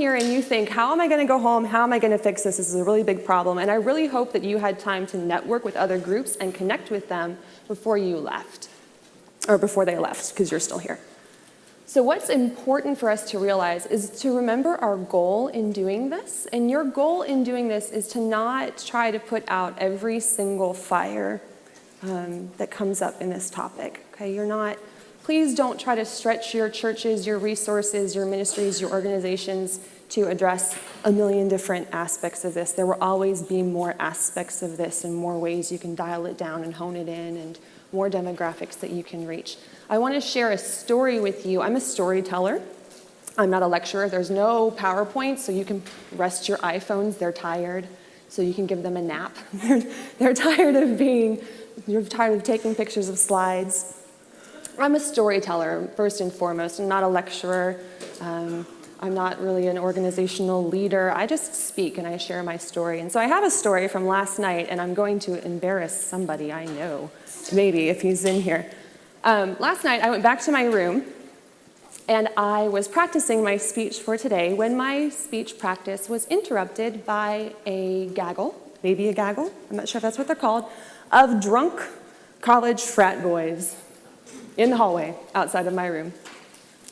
here and you think, how am I going to go home? How am I going to fix this? This is a really big problem. And I really hope that you had time to network with other groups and connect with them before you left, or before they left, because you're still here. So what's important for us to realize is to remember our goal in doing this. And your goal in doing this is to not try to put out every single fire that comes up in this topic. Okay, please don't try to stretch your churches, your resources, your ministries, your organizations to address a million different aspects of this. There will always be more aspects of this and more ways you can dial it down and hone it in, and more demographics that you can reach. I want to share a story with you. I'm a storyteller. I'm not a lecturer. There's no PowerPoint, so you can rest your iPhones. They're tired, so you can give them a nap. They're tired of you're tired of taking pictures of slides. I'm a storyteller, first and foremost. I'm not a lecturer. I'm not really an organizational leader. I just speak and I share my story. And so I have a story from last night, and I'm going to embarrass somebody I know, maybe, if he's in here. Last night, I went back to my room, and I was practicing my speech for today when my speech practice was interrupted by a gaggle, maybe a gaggle, I'm not sure if that's what they're called, of drunk college frat boys in the hallway outside of my room.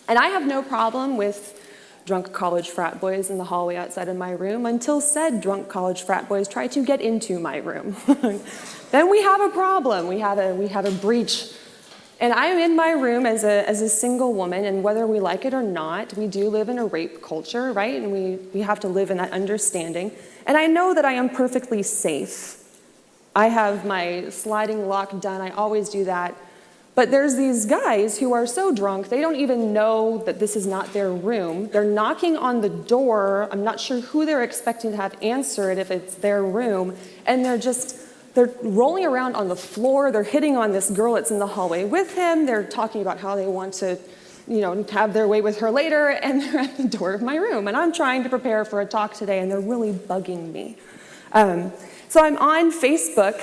And I have no problem with drunk college frat boys in the hallway outside of my room until said drunk college frat boys try to get into my room. Then we have a problem. We have a breach. And I'm in my room as a single woman, and whether we like it or not, we do live in a rape culture, right? And we have to live in that understanding. And I know that I am perfectly safe. I have my sliding lock done. I always do that. But there's these guys who are so drunk, they don't even know that this is not their room. They're knocking on the door. I'm not sure who they're expecting to have answer it if it's their room. And they're rolling around on the floor. They're hitting on this girl that's in the hallway with him. They're talking about how they want to, have their way with her later. And they're at the door of my room. And I'm trying to prepare for a talk today, and they're really bugging me. So I'm on Facebook,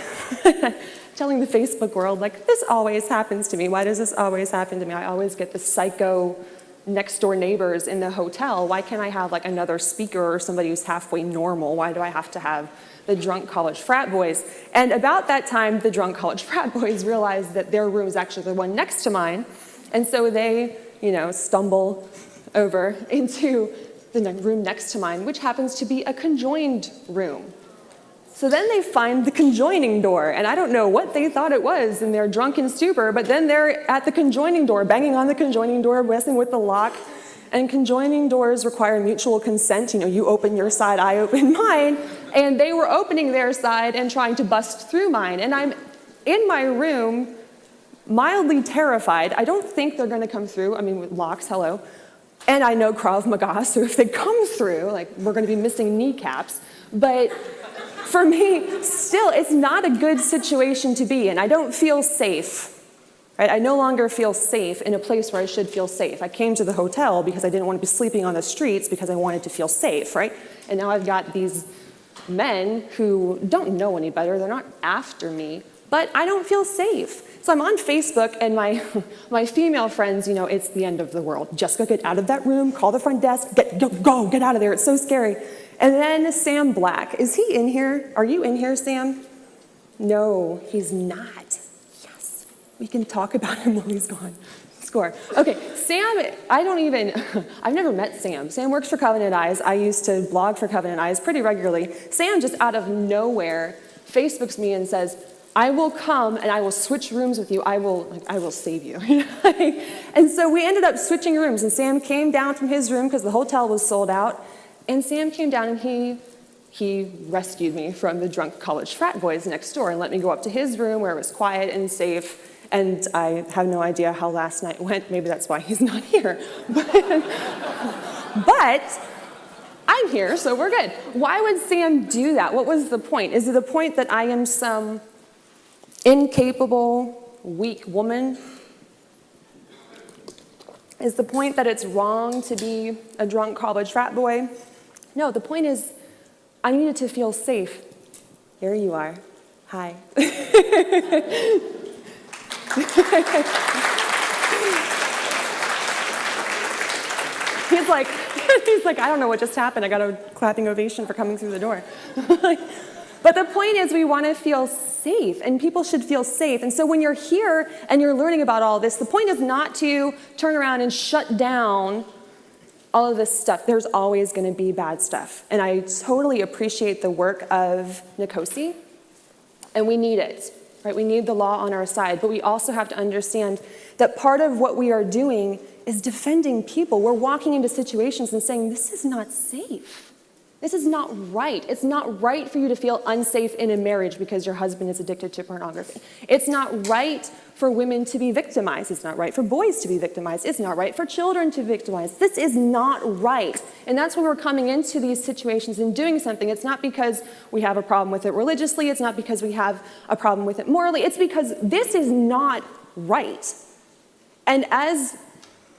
telling the Facebook world, like, this always happens to me. Why does this always happen to me? I always get the psycho next door neighbors in the hotel. Why can't I have like another speaker or somebody who's halfway normal? Why do I have to have the drunk college frat boys? And about that time, the drunk college frat boys realized that their room is actually the one next to mine. And so they, stumble over into the room next to mine, which happens to be a conjoined room. So then they find the conjoining door, and I don't know what they thought it was in their drunken stupor, but then they're at the conjoining door, banging on the conjoining door, messing with the lock. And conjoining doors require mutual consent. You open your side, I open mine. And they were opening their side and trying to bust through mine. And I'm in my room, mildly terrified. I don't think they're going to come through. I mean, with locks, hello. And I know Krav Maga, so if they come through, we're going to be missing kneecaps. But for me, still, it's not a good situation to be in. I don't feel safe. Right? I no longer feel safe in a place where I should feel safe. I came to the hotel because I didn't want to be sleeping on the streets because I wanted to feel safe, right? And now I've got these men who don't know any better. They're not after me, but I don't feel safe. So I'm on Facebook, and my female friends, it's the end of the world. Jessica, get out of that room, call the front desk, get out of there. It's so scary. And then Sam Black, is he in here? Are you in here, Sam? No, he's not. Yes, we can talk about him while he's gone. Score. Okay, Sam, I've never met Sam. Sam works for Covenant Eyes. I used to blog for Covenant Eyes pretty regularly. Sam just out of nowhere Facebooks me and says, I will come and I will switch rooms with you. I will save you. And so we ended up switching rooms, and Sam came down from his room because the hotel was sold out. And Sam came down and he rescued me from the drunk college frat boys next door and let me go up to his room where it was quiet and safe. And I have no idea how last night went. Maybe that's why he's not here. But I'm here, so we're good. Why would Sam do that? What was the point? Is it the point that I am some incapable, weak woman? Is the point that it's wrong to be a drunk college frat boy? No, the point is I needed to feel safe. Here you are. Hi. He's like, He's like, I don't know what just happened. I got a clapping ovation for coming through the door. But the point is we want to feel safe, and people should feel safe. And so when you're here and you're learning about all this, the point is not to turn around and shut down all of this stuff. There's always going to be bad stuff. And I totally appreciate the work of Nikosi, and we need it, right? We need the law on our side, but we also have to understand that part of what we are doing is defending people. We're walking into situations and saying, this is not safe. This is not right. It's not right for you to feel unsafe in a marriage because your husband is addicted to pornography. It's not right for women to be victimized. It's not right for boys to be victimized. It's not right for children to be victimized. This is not right. And that's when we're coming into these situations and doing something. It's not because we have a problem with it religiously. It's not because we have a problem with it morally. It's because this is not right. And as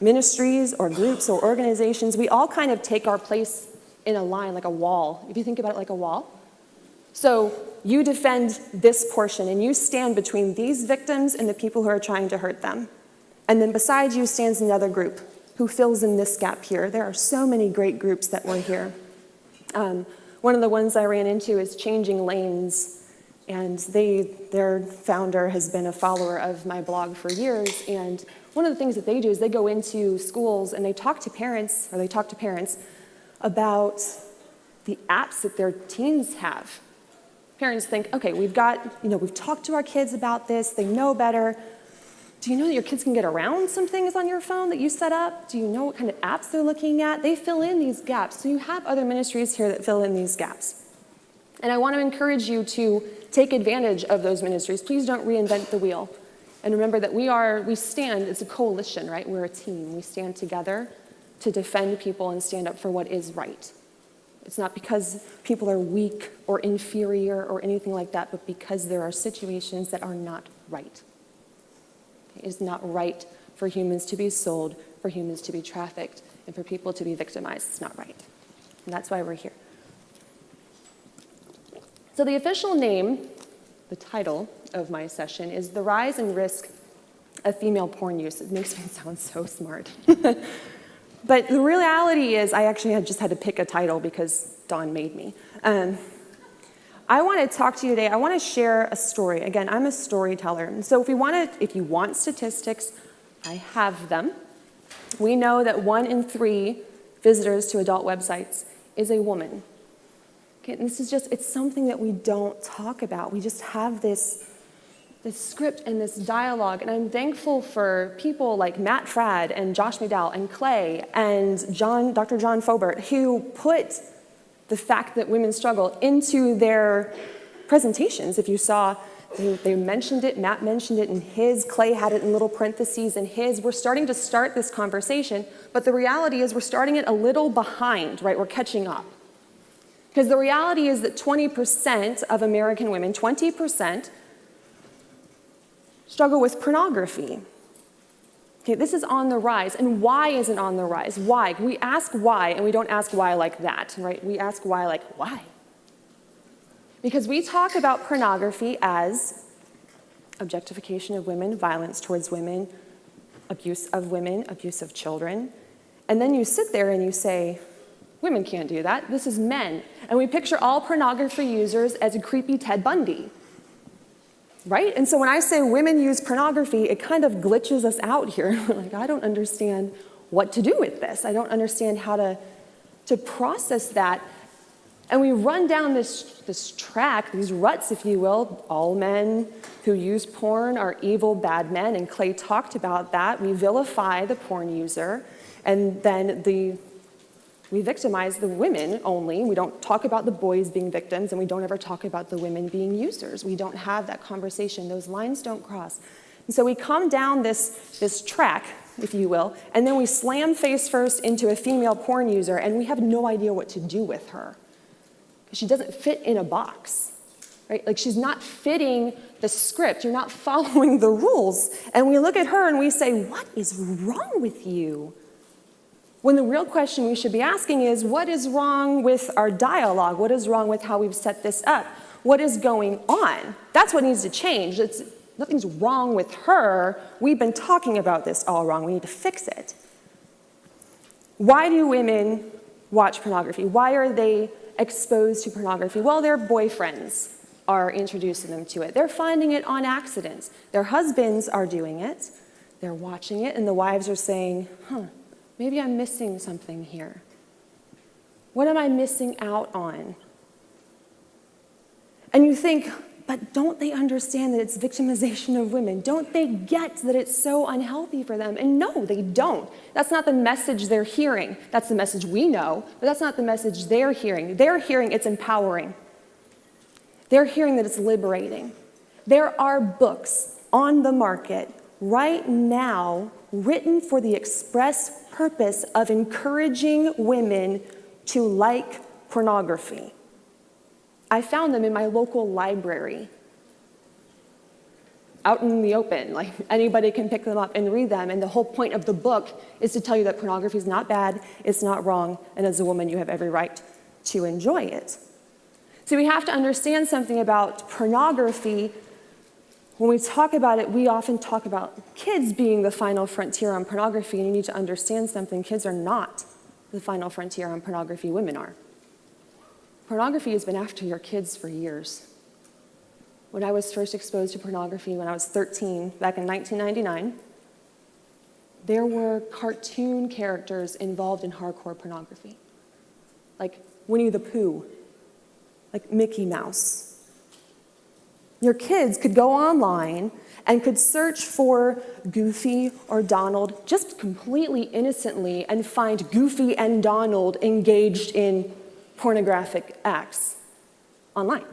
ministries or groups or organizations, we all kind of take our place in a line, like a wall. If you think about it like a wall. So you defend this portion, and you stand between these victims and the people who are trying to hurt them. And then beside you stands another group who fills in this gap here. There are so many great groups that were here. One of the ones I ran into is Changing Lanes, and their founder has been a follower of my blog for years, and one of the things that they do is they go into schools and they talk to parents about the apps that their teens have. Parents think, okay, we've talked to our kids about this, they know better. Do you know that your kids can get around some things on your phone that you set up? Do you know what kind of apps they're looking at? They fill in these gaps. So you have other ministries here that fill in these gaps. And I want to encourage you to take advantage of those ministries. Please don't reinvent the wheel. And remember that we stand, it's a coalition, right? We're a team. We stand together to defend people and stand up for what is right. It's not because people are weak or inferior or anything like that, but because there are situations that are not right. It is not right for humans to be sold, for humans to be trafficked, and for people to be victimized. It's not right. And that's why we're here. So the official name, the title of my session, is The Rise and Risk of Female Porn Use. It makes me sound so smart. But the reality is I actually just had to pick a title because Dawn made me. I want to talk to you today. I want to share a story. Again, I'm a storyteller. And so if you want statistics, I have them. We know that 1 in 3 visitors to adult websites is a woman. Okay, and it's something that we don't talk about. We just have this script and this dialogue, and I'm thankful for people like Matt Frad and Josh McDowell and Clay and Dr. John Fobert, who put the fact that women struggle into their presentations. If you saw, they mentioned it, Matt mentioned it in his, Clay had it in little parentheses in his. We're starting to start this conversation, but the reality is we're starting it a little behind, right? We're catching up. Because the reality is that 20% of American women, 20%, struggle with pornography. Okay, this is on the rise. And why is it on the rise? Why? We ask why, and we don't ask why like that, right? We ask why like, why? Because we talk about pornography as objectification of women, violence towards women, abuse of children. And then you sit there and you say, women can't do that. This is men. And we picture all pornography users as a creepy Ted Bundy. Right? And so when I say women use pornography, it kind of glitches us out here. Like, I don't understand what to do with this. I don't understand how to process that. And we run down this track, these ruts, if you will. All men who use porn are evil, bad men, and Clay talked about that. We vilify the porn user, and then we victimize the women only. We don't talk about the boys being victims, and we don't ever talk about the women being users. We don't have that conversation. Those lines don't cross. And so we come down this track, if you will, and then we slam face first into a female porn user, and we have no idea what to do with her. Because she doesn't fit in a box, right? Like, she's not fitting the script. You're not following the rules. And we look at her and we say, what is wrong with you? When the real question we should be asking is, what is wrong with our dialogue? What is wrong with how we've set this up? What is going on? That's what needs to change. Nothing's wrong with her. We've been talking about this all wrong. We need to fix it. Why do women watch pornography? Why are they exposed to pornography? Well, their boyfriends are introducing them to it. They're finding it on accident. Their husbands are doing it. They're watching it, and the wives are saying, maybe I'm missing something here. What am I missing out on? And you think, but don't they understand that it's victimization of women? Don't they get that it's so unhealthy for them? And no, they don't. That's not the message they're hearing. That's the message we know, but that's not the message they're hearing. They're hearing it's empowering. They're hearing that it's liberating. There are books on the market right now written for the express purpose of encouraging women to like pornography. I found them in my local library, out in the open. Like, anybody can pick them up and read them, and the whole point of the book is to tell you that pornography is not bad, it's not wrong, and as a woman you have every right to enjoy it. So we have to understand something about pornography. When we talk about it, we often talk about kids being the final frontier on pornography, and you need to understand something. Kids are not the final frontier on pornography, women are. Pornography has been after your kids for years. When I was first exposed to pornography when I was 13, back in 1999, there were cartoon characters involved in hardcore pornography, like Winnie the Pooh, like Mickey Mouse. Your kids could go online and could search for Goofy or Donald just completely innocently and find Goofy and Donald engaged in pornographic acts online.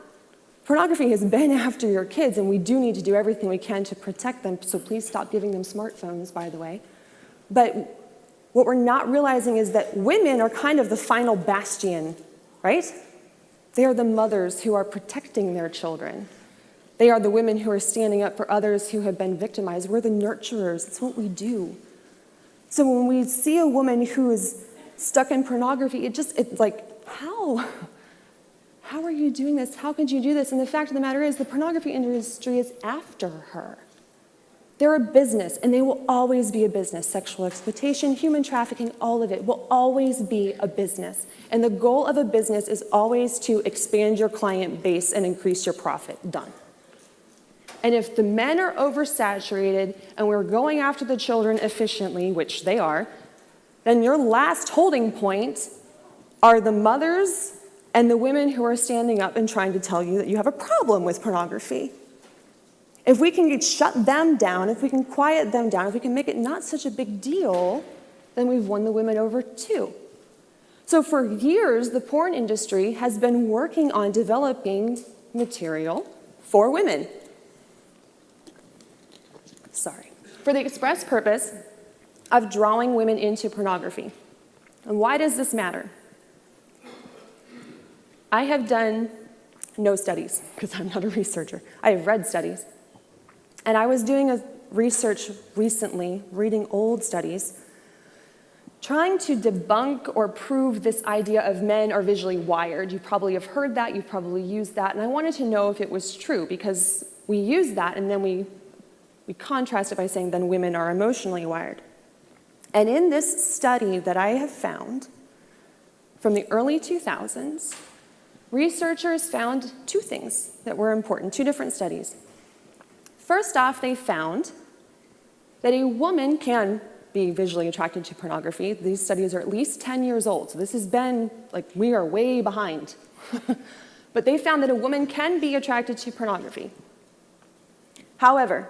Pornography has been after your kids, and we do need to do everything we can to protect them, so please stop giving them smartphones, by the way. But what we're not realizing is that women are kind of the final bastion, right? They are the mothers who are protecting their children. They are the women who are standing up for others who have been victimized. We're the nurturers. It's what we do. So when we see a woman who is stuck in pornography, it's like, how? How are you doing this? How could you do this? And the fact of the matter is, the pornography industry is after her. They're a business, and they will always be a business. Sexual exploitation, human trafficking, all of it will always be a business. And the goal of a business is always to expand your client base and increase your profit. Done. And if the men are oversaturated and we're going after the children efficiently, which they are, then your last holding point are the mothers and the women who are standing up and trying to tell you that you have a problem with pornography. If we can shut them down, if we can quiet them down, if we can make it not such a big deal, then we've won the women over too. So for years, the porn industry has been working on developing material for women. For the express purpose of drawing women into pornography. And why does this matter? I have done no studies, because I'm not a researcher. I have read studies. And I was doing a research recently, reading old studies, trying to debunk or prove this idea of men are visually wired. You probably have heard that, you've probably used that, and I wanted to know if it was true, because we use that and then we contrast it by saying then women are emotionally wired. And in this study that I have found from the early 2000s, researchers found two things that were important, two different studies. First off, they found that a woman can be visually attracted to pornography. These studies are at least 10 years old, so this has been, like, we are way behind. But they found that a woman can be attracted to pornography. However,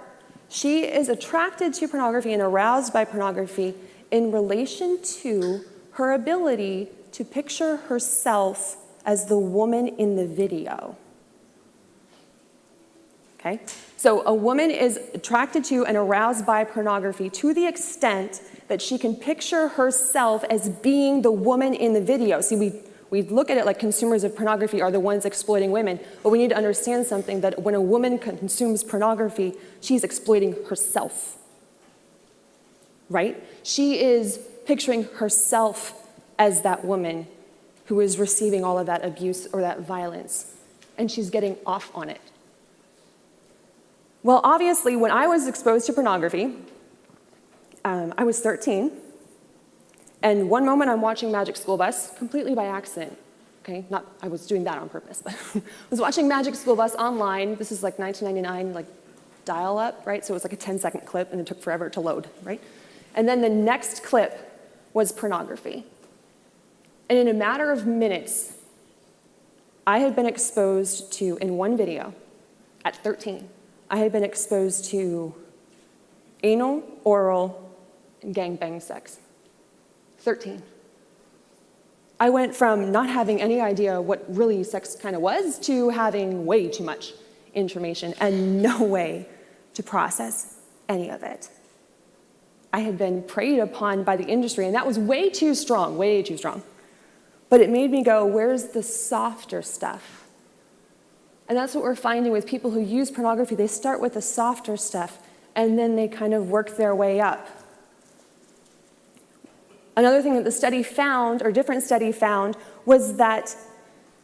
she is attracted to pornography and aroused by pornography in relation to her ability to picture herself as the woman in the video. Okay? So a woman is attracted to and aroused by pornography to the extent that she can picture herself as being the woman in the video. See, we look at it like consumers of pornography are the ones exploiting women, but we need to understand something, that when a woman consumes pornography, she's exploiting herself, right? She is picturing herself as that woman who is receiving all of that abuse or that violence, and she's getting off on it. Well, obviously, when I was exposed to pornography, I was 13, And one moment I'm watching Magic School Bus, completely by accident. Okay, not, I was doing that on purpose, but I was watching Magic School Bus online. This is like 1999, like dial-up, right? So it was like a 10-second clip, and it took forever to load, right? And then the next clip was pornography. And in a matter of minutes, I had been exposed to, in one video, at 13, I had been exposed to anal, oral, and gangbang sex. 13. I went from not having any idea what really sex kind of was to having way too much information and no way to process any of it. I had been preyed upon by the industry, and that was way too strong, way too strong. But it made me go, where's the softer stuff? And that's what we're finding with people who use pornography. They start with the softer stuff, and then they kind of work their way up. Another thing that the study found, or different study found, was that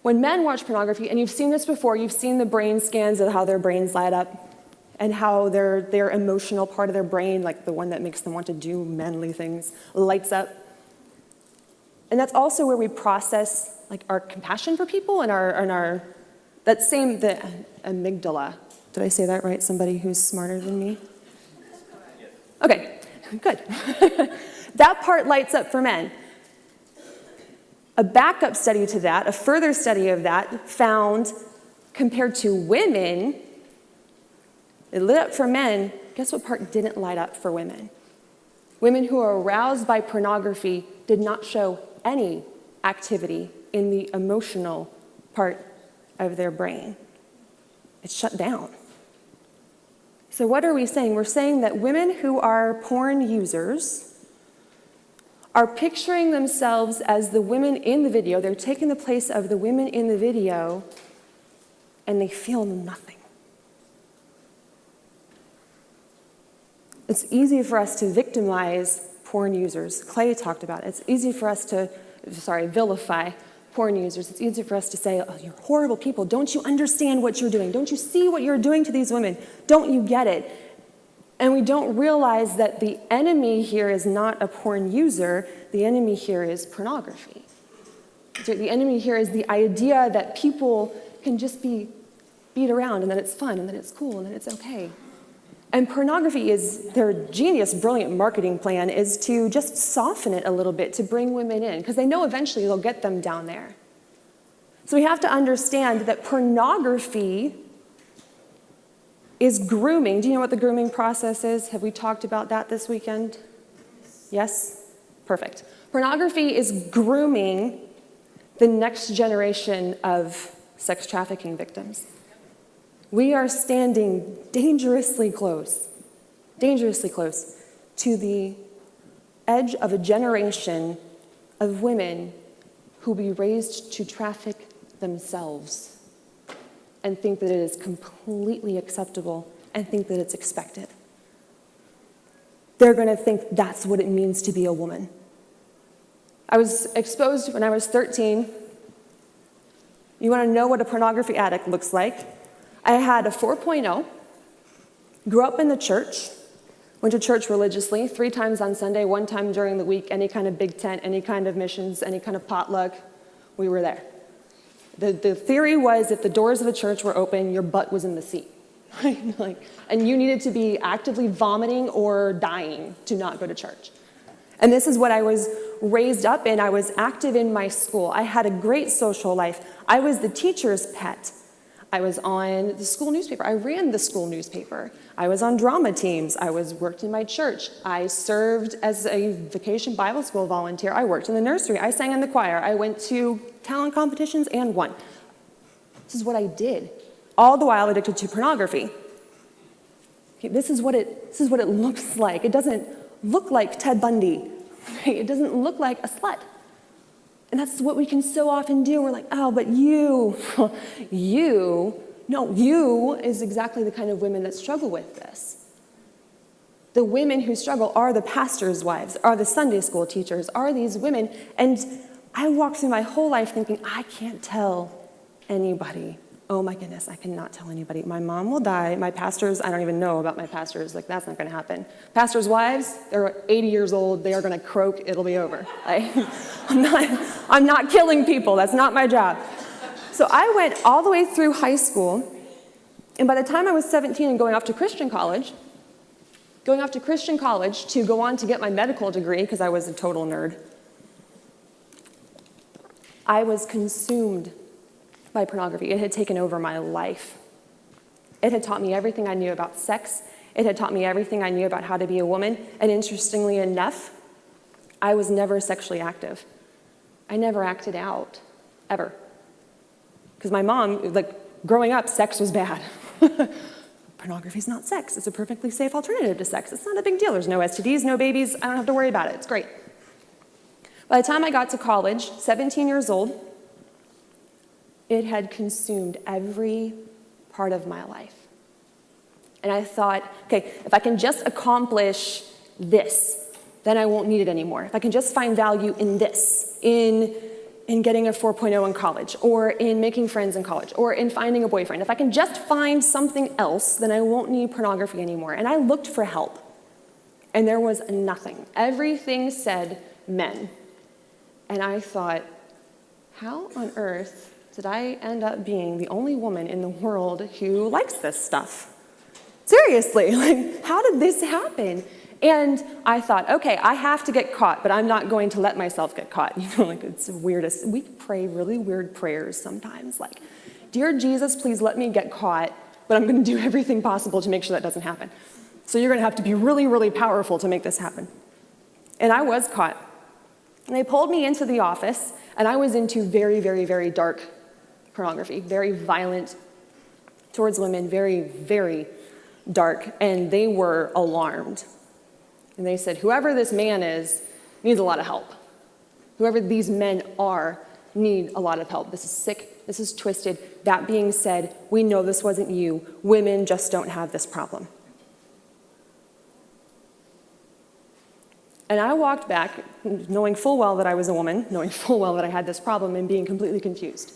when men watch pornography, and you've seen this before, you've seen the brain scans of how their brains light up, and how their emotional part of their brain, like the one that makes them want to do manly things, lights up. And that's also where we process like our compassion for people and our that same, the amygdala. Did I say that right? Somebody who's smarter than me? Okay, good. That part lights up for men. A backup study to that, a further study of that, found compared to women, it lit up for men. Guess what part didn't light up for women? Women who are aroused by pornography did not show any activity in the emotional part of their brain. It's shut down. So what are we saying? We're saying that women who are porn users are picturing themselves as the women in the video. They're taking the place of the women in the video, and they feel nothing. It's easy for us to victimize porn users. Clay talked about it. It's easy for us to, vilify porn users. It's easy for us to say, oh, you're horrible people. Don't you understand what you're doing? Don't you see what you're doing to these women? Don't you get it? And we don't realize that the enemy here is not a porn user. The enemy here is pornography. The enemy here is the idea that people can just be beat around, and that it's fun, and that it's cool, and that it's okay. And pornography is, their genius, brilliant marketing plan is to just soften it a little bit to bring women in, because they know eventually they'll get them down there. So we have to understand that pornography is grooming. Do you know what the grooming process is? Have we talked about that this weekend? Yes? Perfect. Pornography is grooming the next generation of sex trafficking victims. We are standing dangerously close to the edge of a generation of women who will be raised to traffic themselves and think that it is completely acceptable and think that it's expected. They're going to think that's what it means to be a woman. I was exposed when I was 13. You want to know what a pornography addict looks like? I had a 4.0, grew up in the church, went to church religiously 3 times on Sunday, 1 time during the week, any kind of big tent, any kind of missions, any kind of potluck, we were there. The theory was if the doors of a church were open, your butt was in the seat. And you needed to be actively vomiting or dying to not go to church. And this is what I was raised up in. I was active in my school. I had a great social life. I was the teacher's pet. I was on the school newspaper. I ran the school newspaper. I was on drama teams. I worked in my church. I served as a vacation Bible school volunteer. I worked in the nursery. I sang in the choir. I went to talent competitions and won. This is what I did, all the while addicted to pornography. Okay, this is what it looks like. It doesn't look like Ted Bundy. It doesn't look like a slut. And that's what we can so often do. We're like, oh, but you is exactly the kind of women that struggle with this. The women who struggle are the pastors' wives, are the Sunday school teachers, are these women. And I walked through my whole life thinking, I can't tell anybody oh my goodness, I cannot tell anybody. My mom will die. My pastors, I don't even know about my pastors. Like, that's not going to happen. Pastors' wives, they're 80 years old. They are going to croak. It'll be over. I'm not killing people. That's not my job. So I went all the way through high school. And by the time I was 17 and going off to Christian college to go on to get my medical degree, because I was a total nerd, I was consumed by pornography. It had taken over my life. It had taught me everything I knew about sex. It had taught me everything I knew about how to be a woman. And interestingly enough, I was never sexually active. I never acted out, ever. Because my mom, growing up, sex was bad. Pornography's not sex. It's a perfectly safe alternative to sex. It's not a big deal. There's no STDs, no babies. I don't have to worry about it. It's great. By the time I got to college, 17 years old, it had consumed every part of my life. And I thought, okay, if I can just accomplish this, then I won't need it anymore. If I can just find value in this, in getting a 4.0 in college, or in making friends in college, or in finding a boyfriend, if I can just find something else, then I won't need pornography anymore. And I looked for help, and there was nothing. Everything said men. And I thought, how on earth did I end up being the only woman in the world who likes this stuff? Seriously, how did this happen? And I thought, okay, I have to get caught, but I'm not going to let myself get caught. It's the weirdest. We pray really weird prayers sometimes, like, dear Jesus, please let me get caught, but I'm going to do everything possible to make sure that doesn't happen. So you're going to have to be really, really powerful to make this happen. And I was caught. And they pulled me into the office, and I was into very, very, very dark pornography, very violent towards women, very, very dark, and they were alarmed. And they said, whoever this man is needs a lot of help. Whoever these men are need a lot of help. This is sick, this is twisted. That being said, we know this wasn't you. Women just don't have this problem. And I walked back, knowing full well that I was a woman, knowing full well that I had this problem, and being completely confused.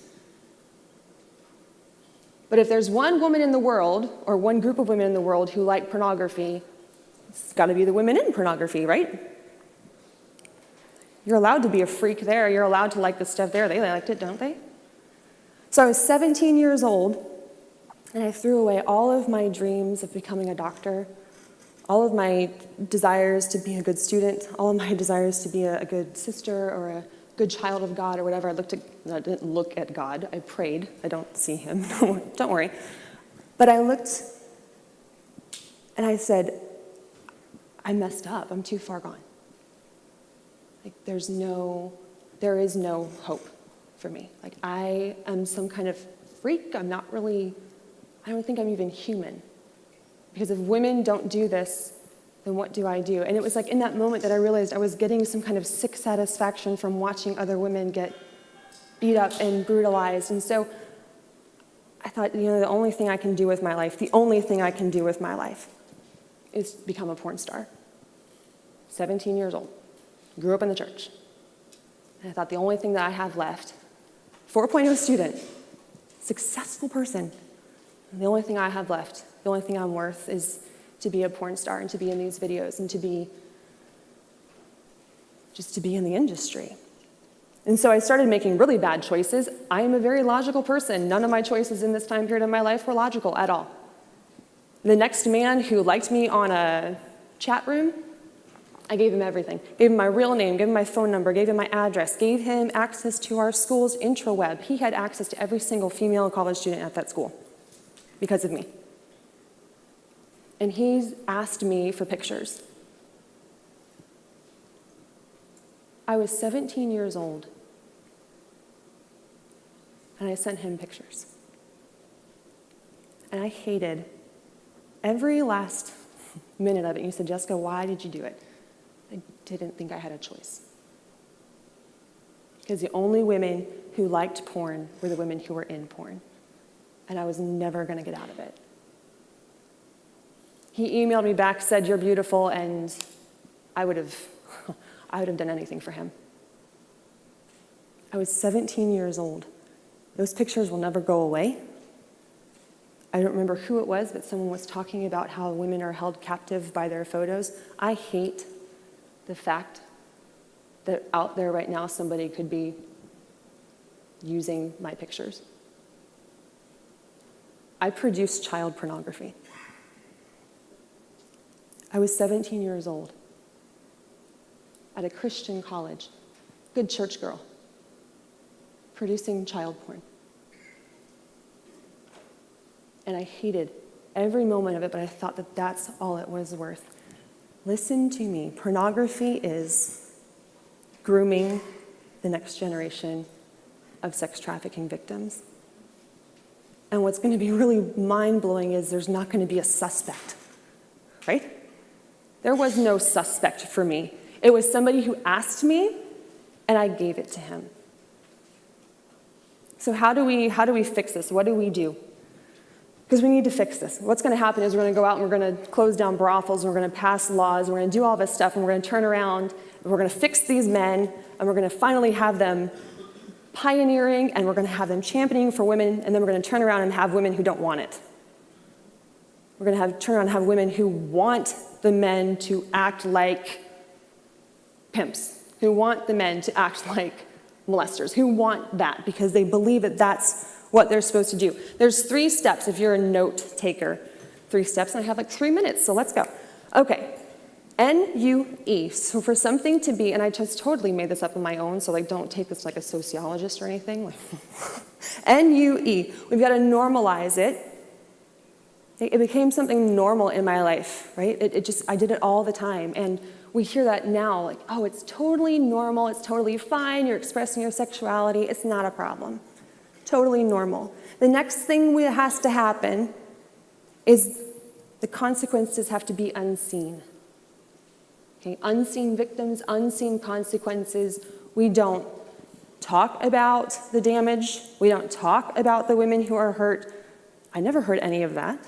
But if there's one woman in the world, or one group of women in the world who like pornography, it's got to be the women in pornography, right? You're allowed to be a freak there. You're allowed to like the stuff there. They liked it, don't they? So I was 17 years old, and I threw away all of my dreams of becoming a doctor, all of my desires to be a good student, all of my desires to be a good sister or a good child of God or whatever. I didn't look at God. I prayed. I don't see him. Don't worry. But I looked, and I said, I messed up. I'm too far gone. There is no hope for me. I am some kind of freak. I don't think I'm even human. Because if women don't do this, then what do I do? And it was in that moment that I realized I was getting some kind of sick satisfaction from watching other women get beat up and brutalized. And so I thought, the only thing I can do with my life is become a porn star. 17 years old, grew up in the church. And I thought the only thing that I have left, 4.0 student, successful person, and the only thing I have left, the only thing I'm worth is to be a porn star and to be in these videos and to be in the industry. And so I started making really bad choices. I am a very logical person. None of my choices in this time period of my life were logical at all. The next man who liked me on a chat room, I gave him everything. Gave him my real name, gave him my phone number, gave him my address, gave him access to our school's intraweb. He had access to every single female college student at that school because of me. And he asked me for pictures. I was 17 years old, and I sent him pictures. And I hated every last minute of it. And you said, Jessica, why did you do it? I didn't think I had a choice. Because the only women who liked porn were the women who were in porn. And I was never going to get out of it. He emailed me back, said, you're beautiful, and I would have done anything for him. I was 17 years old. Those pictures will never go away. I don't remember who it was, but someone was talking about how women are held captive by their photos. I hate the fact that out there right now somebody could be using my pictures. I produced child pornography. I was 17 years old at a Christian college, good church girl, producing child porn. And I hated every moment of it, but I thought that that's all it was worth. Listen to me. Pornography is grooming the next generation of sex trafficking victims. And what's going to be really mind-blowing is there's not going to be a suspect, right? There was no suspect for me. It was somebody who asked me, and I gave it to him. So how do we fix this? What do we do? Because we need to fix this. What's going to happen is we're going to go out and we're going to close down brothels, and we're going to pass laws, and we're going to do all this stuff, and we're going to turn around, and we're going to fix these men, and we're going to finally have them pioneering, and we're going to have them championing for women, and then we're going to turn around and have women who don't want it. We're going to turn around and have women who want the men to act like pimps, who want the men to act like molesters, who want that because they believe that that's what they're supposed to do. There's 3 steps if you're a note taker. 3 steps, and I have like 3 minutes, so let's go. Okay, NUE. So for something to be, and I just totally made this up on my own, so like don't take this like a sociologist or anything. NUE. We've got to normalize it. It became something normal in my life, right? I did it all the time, and we hear that now, like, oh, it's totally normal, it's totally fine, you're expressing your sexuality, it's not a problem. Totally normal. The next thing that has to happen is the consequences have to be unseen. Okay, unseen victims, unseen consequences. We don't talk about the damage. We don't talk about the women who are hurt. I never heard any of that.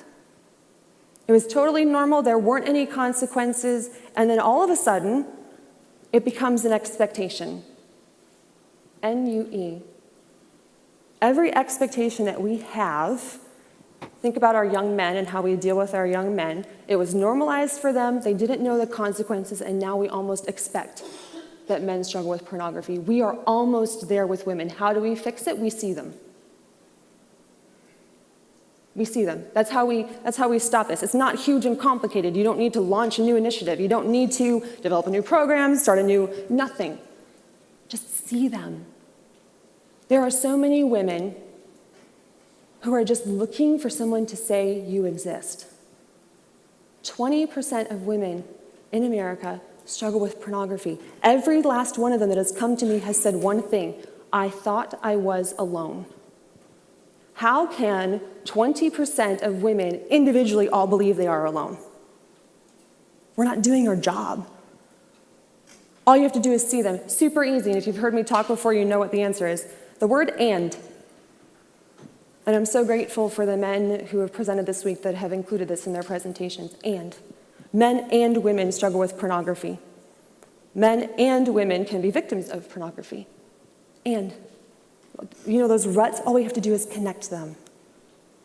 It was totally normal. There weren't any consequences. And then all of a sudden, it becomes an expectation. NUE. Every expectation that we have, think about our young men and how we deal with our young men. It was normalized for them. They didn't know the consequences, and now we almost expect that men struggle with pornography. We are almost there with women. How do we fix it? We see them. We see them. That's how we stop this. It's not huge and complicated. You don't need to launch a new initiative. You don't need to develop a new program, start a new, nothing. Just see them. There are so many women who are just looking for someone to say you exist. 20% of women in America struggle with pornography. Every last one of them that has come to me has said one thing: I thought I was alone. How can 20% of women individually all believe they are alone? We're not doing our job. All you have to do is see them. Super easy, and if you've heard me talk before, you know what the answer is. The word and. And I'm so grateful for the men who have presented this week that have included this in their presentations. And. Men and women struggle with pornography. Men and women can be victims of pornography. And. You know, those ruts, all we have to do is connect them.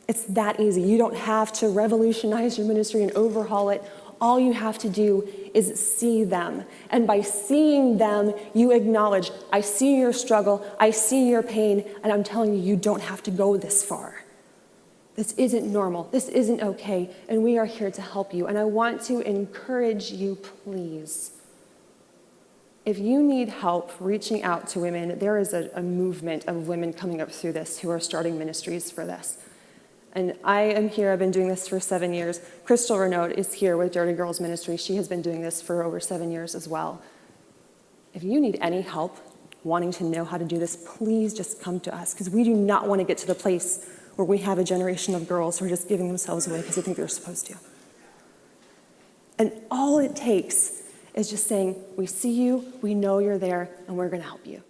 It's that easy. You don't have to revolutionize your ministry and overhaul it. All you have to do is see them. And by seeing them, you acknowledge, I see your struggle, I see your pain, and I'm telling you, you don't have to go this far. This isn't normal. This isn't okay, and we are here to help you. And I want to encourage you, please. If you need help reaching out to women, there is a movement of women coming up through this who are starting ministries for this. And I am here, I've been doing this for 7 years. Crystal Renaud is here with Dirty Girls Ministry. She has been doing this for over 7 years as well. If you need any help wanting to know how to do this, please just come to us, because we do not want to get to the place where we have a generation of girls who are just giving themselves away because they think they're supposed to. And all it takes is just saying, we see you, we know you're there, and we're going to help you.